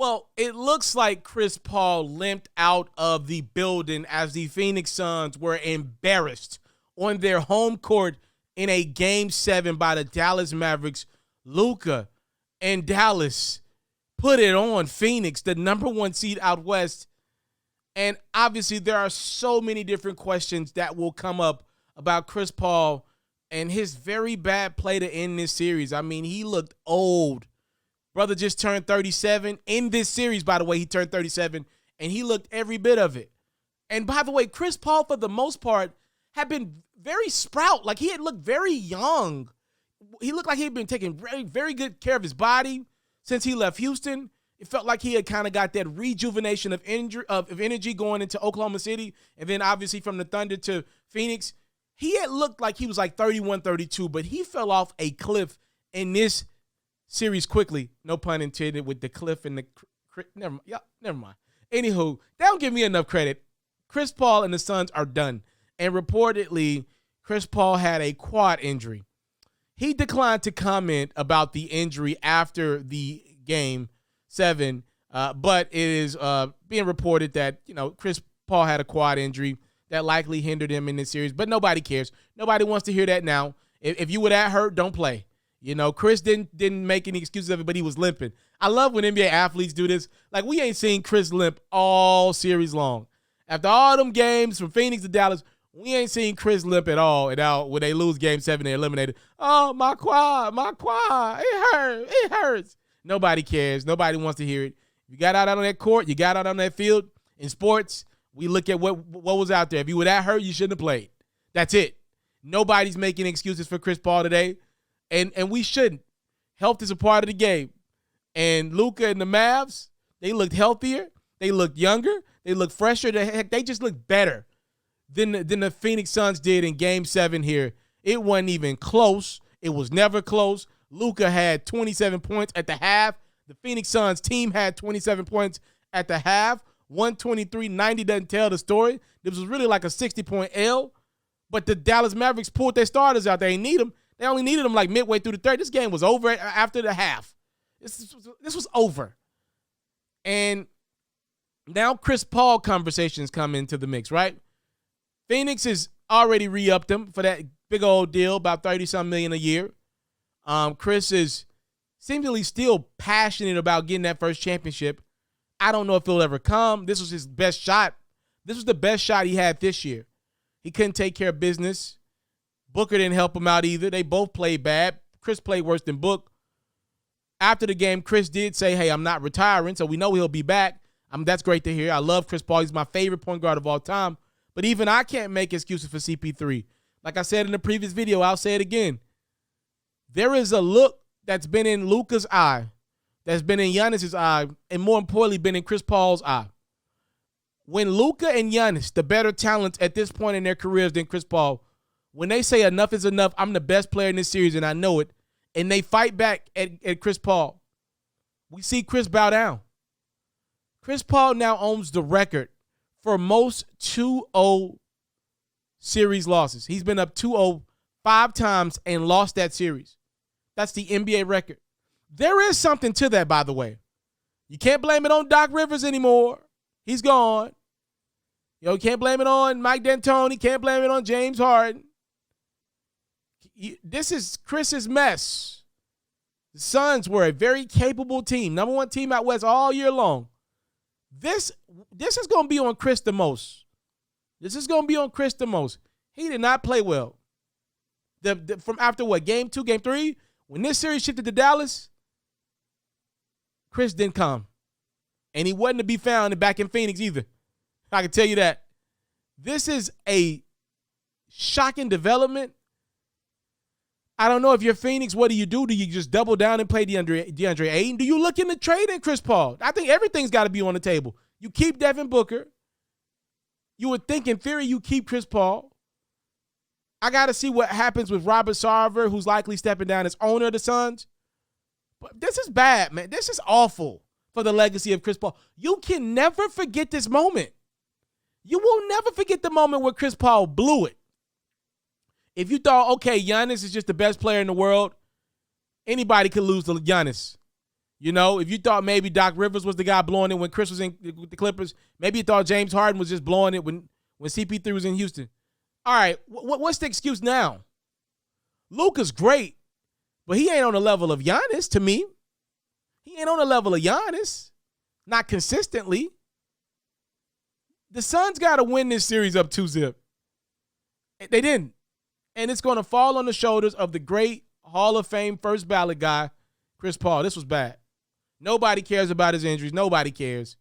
Well, it looks like Chris Paul limped out of the building as the Phoenix Suns were embarrassed on their home court in a Game 7 by the Dallas Mavericks. Luka and Dallas put it on Phoenix, the number one seed out west. And obviously there are so many different questions that will come up about Chris Paul and his very bad play to end this series. I mean, he looked old. Brother just turned 37. In this series, by the way, he turned 37, and he looked every bit of it. And by the way, Chris Paul, for the most part, had been very sprout. Like, he had looked very young. He looked like he had been taking very, very good care of his body since he left Houston. It felt like he had kind of got that rejuvenation of energy going into Oklahoma City, and then obviously from the Thunder to Phoenix. He had looked like he was like 31, 32, but he fell off a cliff in this series quickly. No pun intended with the cliff and the never mind. Anywho, they don't give me enough credit. Chris Paul and the Suns are done. And reportedly, Chris Paul had a quad injury. He declined to comment about the injury after the Game 7, but it is being reported that, Chris Paul had a quad injury that likely hindered him in this series, but nobody cares. Nobody wants to hear that now. If you were that hurt, don't play. Chris didn't make any excuses of it, but he was limping. I love when NBA athletes do this. Like, we ain't seen Chris limp all series long. After all them games from Phoenix to Dallas, we ain't seen Chris limp at all. And now when they lose Game 7, they're eliminated. Oh, my quad. It hurts. Nobody cares. Nobody wants to hear it. You got out on that court. You got out on that field. In sports, we look at what was out there. If you were that hurt, you shouldn't have played. That's it. Nobody's making excuses for Chris Paul today. And we shouldn't. Health is a part of the game. And Luka and the Mavs, they looked healthier. They looked younger. They looked fresher. They just looked better than the Phoenix Suns did in Game 7 here. It wasn't even close. It was never close. Luka had 27 points at the half. The Phoenix Suns team had 27 points at the half. 123-90 doesn't tell the story. This was really like a 60-point L. But the Dallas Mavericks pulled their starters out. They ain't need them. They only needed them like midway through the third. This game was over after the half. This was over. And now Chris Paul conversations come into the mix, right? Phoenix has already re-upped him for that big old deal, about $30-some million a year. Chris is seemingly still passionate about getting that first championship. I don't know if it'll ever come. This was his best shot. This was the best shot he had this year. He couldn't take care of business. Booker didn't help him out either. They both played bad. Chris played worse than Book. After the game, Chris did say, hey, I'm not retiring, so we know he'll be back. That's great to hear. I love Chris Paul. He's my favorite point guard of all time. But even I can't make excuses for CP3. Like I said in the previous video, I'll say it again. There is a look that's been in Luka's eye, that's been in Giannis's eye, and more importantly, been in Chris Paul's eye. When Luka and Giannis, the better talents at this point in their careers than Chris Paul, when they say enough is enough, I'm the best player in this series and I know it, and they fight back at Chris Paul, we see Chris bow down. Chris Paul now owns the record for most 2-0 series losses. He's been up 2-0 5 times and lost that series. That's the NBA record. There is something to that, by the way. You can't blame it on Doc Rivers anymore. He's gone. You can't blame it on Mike D'Antoni. Can't blame it on James Harden. This is Chris's mess. The Suns were a very capable team. Number one team out west all year long. This is going to be on Chris the most. This is going to be on Chris the most. He did not play well. From after what, Game 2, Game 3? When this series shifted to Dallas, Chris didn't come. And he wasn't to be found back in Phoenix either. I can tell you that. This is a shocking development. I don't know if you're Phoenix, what do you do? Do you just double down and play DeAndre Ayton? Do you look into trading Chris Paul? I think everything's got to be on the table. You keep Devin Booker. You would think in theory you keep Chris Paul. I got to see what happens with Robert Sarver, who's likely stepping down as owner of the Suns. But this is bad, man. This is awful for the legacy of Chris Paul. You can never forget this moment. You will never forget the moment where Chris Paul blew it. If you thought, okay, Giannis is just the best player in the world, anybody could lose to Giannis. You know, if you thought maybe Doc Rivers was the guy blowing it when Chris was in with the Clippers, maybe you thought James Harden was just blowing it when CP3 was in Houston. All right, what's the excuse now? Luka's great, but he ain't on the level of Giannis to me. He ain't on the level of Giannis, not consistently. The Suns got to win this series up 2-0. They didn't. And it's going to fall on the shoulders of the great Hall of Fame first ballot guy, Chris Paul. This was bad. Nobody cares about his injuries. Nobody cares.